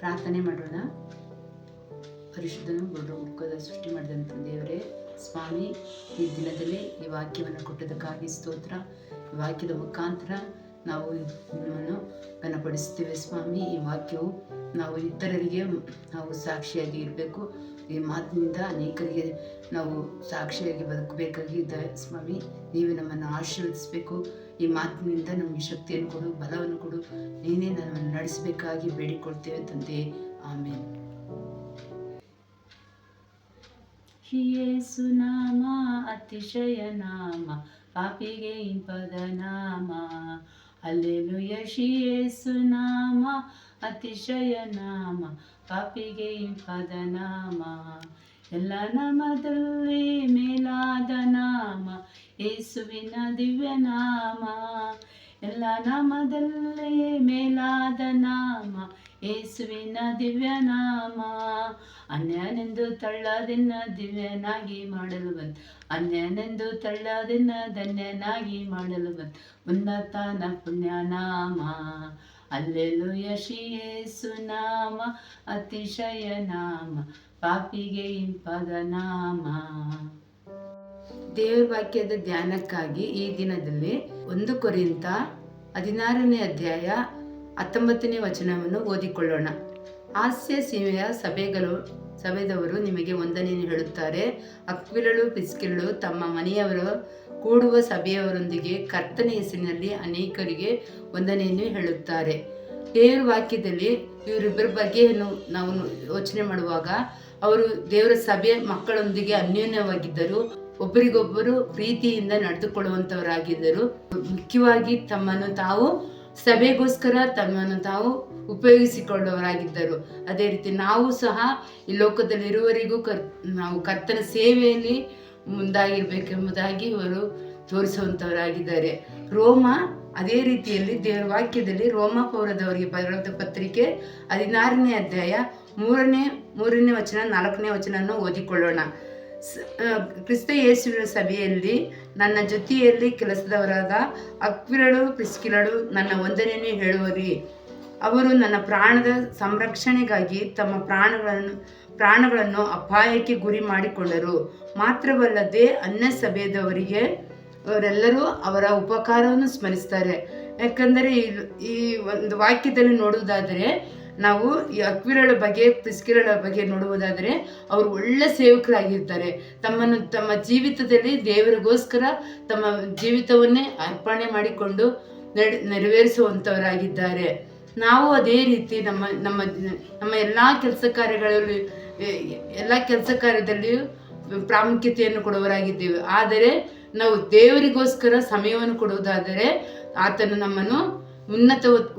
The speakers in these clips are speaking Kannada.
ಪ್ರಾರ್ಥನೆ ಮಾಡೋಣ. ಪರಿಶುದ್ಧನು ಬಡ ಮುಖದ ಸೃಷ್ಟಿ ಮಾಡಿದಂಥ ದೇವರೇ, ಸ್ವಾಮಿ, ಈ ದಿನದಲ್ಲಿ ಈ ವಾಕ್ಯವನ್ನು ಕೊಟ್ಟದಕ್ಕಾಗಿ ಸ್ತೋತ್ರ. ಈ ವಾಕ್ಯದ ಮುಖಾಂತರ ನಾವು ನಿಮ್ಮನ್ನು ಘನಪಡಿಸ್ತೇವೆ ಸ್ವಾಮಿ. ಈ ವಾಕ್ಯವು ನಾವು ಇತರರಿಗೆ ನಾವು ಸಾಕ್ಷಿಯಾಗಿ ಇರಬೇಕು. ಈ ಮಾತಿನಿಂದ ಅನೇಕರಿಗೆ ನಾವು ಸಾಕ್ಷಿಯಾಗಿ ಬದುಕಬೇಕಾಗಿದೆ ಸ್ವಾಮಿ. ನೀವೇ ನಮ್ಮನ್ನು ಆಶೀರ್ವದಿಸಬೇಕು. ಈ ಮಾತಿನಿಂದ ನಮಗೆ ಶಕ್ತಿಯನ್ನು ಕೊಡು, ಬಲವನ್ನು ಕೊಡು. ನೀನೇ ನಮ್ಮನ್ನು ನಡೆಸಬೇಕಾಗಿ ಬೇಡಿಕೊಳ್ತೇವೆ ತಂದೆ. ಆಮೇಲೆ ಯೇಸು ನಾಮ ಅತಿಶಯ ನಾಮ, ಪಾಪಿಗೆ ಇಂಪದ ನಾಮ. ಹಲ್ಲೆಲೂಯಾ. ಯೇಸು ನಾಮ ಅತಿಶಯ ನಾಮ, ಪಾಪಿಗೆ ಇಂಪದ ನಾಮ. ಎಲ್ಲ ನಾಮದಲ್ಲಿ ಮೇಲಾದ ನಾಮ ಯೇಸುವಿನ ದಿವ್ಯ ನಾಮ. ಎಲ್ಲ ನಾಮದಲ್ಲಿ ಮೇಲಾದ ನಾಮ ಯೇಸುವಿನ ದಿವ್ಯ ನಾಮ. ಅನ್ಯನೆಂದು ತಳ್ಳದೆನ್ನ ದಿವ್ಯನಾಗಿ ಮಾಡಲು ಬಂತು, ಅನ್ಯನೆಂದು ತಳ್ಳದೆನ್ನ ಧನ್ಯನಾಗಿ ಮಾಡಲು ಬಂತು ಉನ್ನತನ ಪುಣ್ಯ ನಾಮ. ಹಲ್ಲೆಲೂಯಾ. ಯೇಸು ನಾಮ ಅತಿಶಯ ನಾಮ, ಪಾಪಿಗೆ ಇಂಪದ ನಾಮ. ದೇವರ ವಾಕ್ಯದ ಧ್ಯಾನಕ್ಕಾಗಿ ಈ ದಿನದಲ್ಲಿ 1 ಕೊರಿಂಥ 16ನೇ ಅಧ್ಯಾಯ 19ನೇ ವಚನವನ್ನು ಓದಿಕೊಳ್ಳೋಣ. ಆಸ್ಯ ಸೀಮೆಯ ಸಭೆದವರು ನಿಮಗೆ ವಂದನೆಯನ್ನು ಹೇಳುತ್ತಾರೆ. ಅಕ್ವಿಲಳು ಪ್ರಿಸ್ಕಿಲಳು ತಮ್ಮ ಮನೆಯವರು ಕೂಡುವ ಸಭೆಯವರೊಂದಿಗೆ ಕರ್ತನ ಹೆಸರಿನಲ್ಲಿ ಅನೇಕರಿಗೆ ವಂದನೆಯನ್ನು ಹೇಳುತ್ತಾರೆ. ದೇವರ ವಾಕ್ಯದಲ್ಲಿ ಇವರಿಬ್ಬರ ಬಗ್ಗೆ ನಾವು ಯೋಚನೆ ಮಾಡುವಾಗ, ಅವರು ದೇವರ ಸಭೆ ಮಕ್ಕಳೊಂದಿಗೆ ಅನ್ಯೋನ್ಯವಾಗಿದ್ದರು, ಒಬ್ಬರಿಗೊಬ್ಬರು ಪ್ರೀತಿಯಿಂದ ನಡೆದುಕೊಳ್ಳುವಂಥವರಾಗಿದ್ದರು. ಮುಖ್ಯವಾಗಿ ತಮ್ಮನ್ನು ತಾವು ಸಭೆಗೋಸ್ಕರ ತಮ್ಮನ್ನು ತಾವು ಉಪಯೋಗಿಸಿಕೊಳ್ಳುವವರಾಗಿದ್ದರು. ಅದೇ ರೀತಿ ನಾವು ಸಹ ಈ ಲೋಕದಲ್ಲಿ ಇರುವವರೆಗೂ ನಾವು ಕರ್ತನ ಸೇವೆಯಲ್ಲಿ ಮುಂದಾಗಿರ್ಬೇಕೆಂಬುದಾಗಿ ಇವರು ತೋರಿಸುವಂಥವರಾಗಿದ್ದಾರೆ. ರೋಮ ಅದೇ ರೀತಿಯಲ್ಲಿ ದೇವರ ವಾಕ್ಯದಲ್ಲಿ ರೋಮ ಪೌರದವರಿಗೆ ಬರೆದ ಪತ್ರಿಕೆ 16ನೇ ಅಧ್ಯಾಯ 3ನೇ ವಚನ 4ನೇ ವಚನವನ್ನು ಓದಿಕೊಳ್ಳೋಣ. ಕ್ರಿಸ್ತ ಯೇಸುವಿನ ಸಭೆಯಲ್ಲಿ ನನ್ನ ಜೊತೆಯಲ್ಲಿ ಕೆಲಸದವರಾದ ಅಕ್ವಿಲಳು ಪ್ರಿಸ್ಕಿಲಳು ನನ್ನ ವಂದನೆಯನ್ನು ಹೇಳುವರಿ. ಅವರು ನನ್ನ ಪ್ರಾಣದ ಸಂರಕ್ಷಣೆಗಾಗಿ ತಮ್ಮ ಪ್ರಾಣಗಳನ್ನು ಅಪಾಯಕ್ಕೆ ಗುರಿ ಮಾಡಿಕೊಂಡರು. ಮಾತ್ರವಲ್ಲದೆ ಅನ್ಯ ಸಭೆಯದವರಿಗೆ ಅವರೆಲ್ಲರೂ ಅವರ ಉಪಕಾರವನ್ನು ಸ್ಮರಿಸ್ತಾರೆ. ಯಾಕಂದರೆ ಈ ಒಂದು ವಾಕ್ಯದಲ್ಲಿ ನೋಡುವುದಾದರೆ, ನಾವು ಈ ಅಕ್ವಿಲಳ ಬಗ್ಗೆ ಪ್ರಿಸ್ಕಿಲಳ ಬಗ್ಗೆ ನೋಡುವುದಾದರೆ, ಅವರು ಒಳ್ಳೆ ಸೇವಕರಾಗಿರ್ತಾರೆ. ತಮ್ಮ ಜೀವಿತದಲ್ಲಿ ದೇವರಿಗೋಸ್ಕರ ತಮ್ಮ ಜೀವಿತವನ್ನೇ ಅರ್ಪಣೆ ಮಾಡಿಕೊಂಡು ನೆರವೇರಿಸುವಂಥವರಾಗಿದ್ದಾರೆ. ನಾವು ಅದೇ ರೀತಿ ನಮ್ಮ ಎಲ್ಲ ಕೆಲಸ ಕಾರ್ಯದಲ್ಲಿಯೂ ಪ್ರಾಮುಖ್ಯತೆಯನ್ನು ಕೊಡುವವರಾಗಿದ್ದೇವೆ. ಆದರೆ ನಾವು ದೇವರಿಗೋಸ್ಕರ ಸಮಯವನ್ನು ಕೊಡುವುದಾದರೆ ಆತನು ನಮ್ಮನ್ನು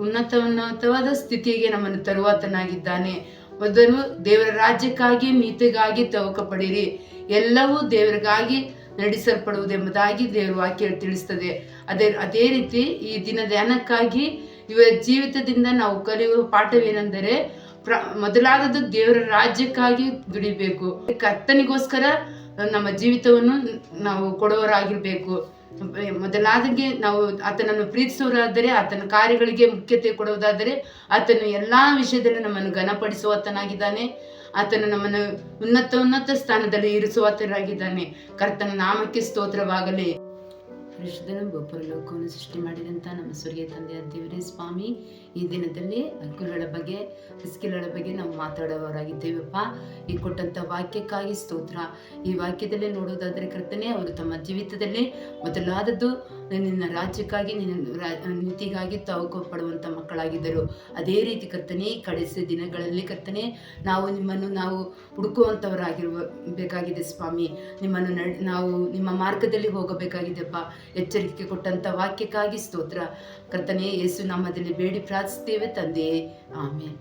ಉನ್ನತವಾದ ಸ್ಥಿತಿಗೆ ನಮ್ಮನ್ನು ತರುವಾತನಾಗಿದ್ದಾನೆ. ಮೊದಲು ದೇವರ ರಾಜ್ಯಕ್ಕಾಗಿ ನೀತಿಗಾಗಿ ತವಕ ಪಡಿರಿ, ಎಲ್ಲವೂ ದೇವರಿಗಾಗಿ ನಡೆಸಲ್ಪಡುವುದೆಂಬುದಾಗಿ ದೇವರ ವಾಕ್ಯ ತಿಳಿಸ್ತದೆ. ಅದೇ ರೀತಿ ಈ ದಿನ ಧ್ಯಾನಕ್ಕಾಗಿ ಇವರ ಜೀವಿತದಿಂದ ನಾವು ಕಲಿಯುವ ಪಾಠವೇನೆಂದರೆ, ಮೊದಲಾದದ್ದು ದೇವರ ರಾಜ್ಯಕ್ಕಾಗಿ ದುಡಿಬೇಕು. ಕರ್ತನಿಗೋಸ್ಕರ ನಮ್ಮ ಜೀವಿತವನ್ನು ನಾವು ಕೊಡುವವರಾಗಿರ್ಬೇಕು. ಮೊದಲಾದಾಗೆ ನಾವು ಆತನನ್ನು ಪ್ರೀತಿಸುವರಾದರೆ, ಆತನ ಕಾರ್ಯಗಳಿಗೆ ಮುಖ್ಯತೆ ಕೊಡುವುದಾದರೆ, ಆತನು ಎಲ್ಲ ವಿಷಯದಲ್ಲಿ ನಮ್ಮನ್ನು ಘನಪಡಿಸುವಾತನಾಗಿದ್ದಾನೆ. ಆತನು ನಮ್ಮನ್ನು ಉನ್ನತ ಸ್ಥಾನದಲ್ಲಿ ಇರಿಸುವಾತನಾಗಿದ್ದಾನೆ. ಕರ್ತನ ನಾಮಕ್ಕೆ ಸ್ತೋತ್ರವಾಗಲಿ. ಪರಿಶುದ್ಧನ ಗೋಪುರಲೋಕವನ್ನು ಸೃಷ್ಟಿ ಮಾಡಿದಂಥ ನಮ್ಮ ಸ್ವರ್ಗೀಯ ತಂದೆಯ ದೇವರೇ, ಸ್ವಾಮಿ, ಈ ದಿನದಲ್ಲಿ ಅಕ್ವಿಲಳ ಬಗ್ಗೆ ಪ್ರಿಸ್ಕಿಲಳ ಬಗ್ಗೆ ನಾವು ಮಾತಾಡುವವರಾಗಿದ್ದೇವಪ್ಪ. ಈ ಕೊಟ್ಟಂಥ ವಾಕ್ಯಕ್ಕಾಗಿ ಸ್ತೋತ್ರ. ಈ ವಾಕ್ಯದಲ್ಲಿ ನೋಡುವುದಾದರೆ ಕರ್ತನೆ, ಅವರು ತಮ್ಮ ಜೀವಿತದಲ್ಲಿ ಮೊದಲಾದದ್ದು ನಿನ್ನ ರಾಜ್ಯಕ್ಕಾಗಿ ನಿನ್ನ ನೀತಿಗಾಗಿ ತವಕ ಪಡುವಂಥ ಮಕ್ಕಳಾಗಿದ್ದರು. ಅದೇ ರೀತಿ ಕರ್ತನೆ, ಕಡೆಸಿ ದಿನಗಳಲ್ಲಿ ಕರ್ತನೆ, ನಾವು ಹುಡುಕುವಂಥವರಾಗಿರಬೇಕಾಗಿದೆ ಸ್ವಾಮಿ. ನಾವು ನಿಮ್ಮ ಮಾರ್ಗದಲ್ಲಿ ಹೋಗಬೇಕಾಗಿದೆಪ್ಪ. ಎಚ್ಚರಿಕೆ ಕೊಟ್ಟಂಥ ವಾಕ್ಯಕ್ಕಾಗಿ ಸ್ತೋತ್ರ. ಕರ್ತನೇ, ಯೇಸು ನಾಮದಲ್ಲಿ ಬೇಡಿ ಪ್ರಾರ್ಥಿಸ್ತೇವೆ ತಂದೆಯೇ. ಆಮೆನ್.